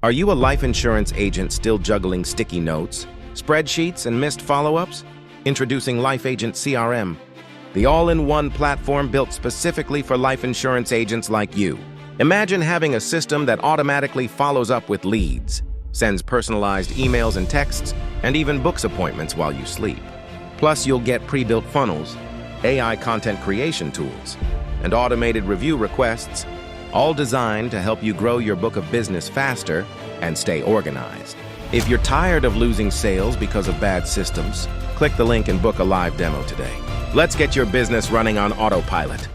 Are you a life insurance agent still juggling sticky notes, spreadsheets, and missed follow-ups? Introducing Life Agent CRM, the all-in-one platform built specifically for life insurance agents like you. Imagine having a system that automatically follows up with leads, sends personalized emails and texts, and even books appointments while you sleep. Plus, you'll get pre-built funnels, AI content creation tools, and automated review requests, all designed to help you grow your book of business faster and stay organized. If you're tired of losing sales because of bad systems, click the link and book a live demo today. Let's get your business running on autopilot.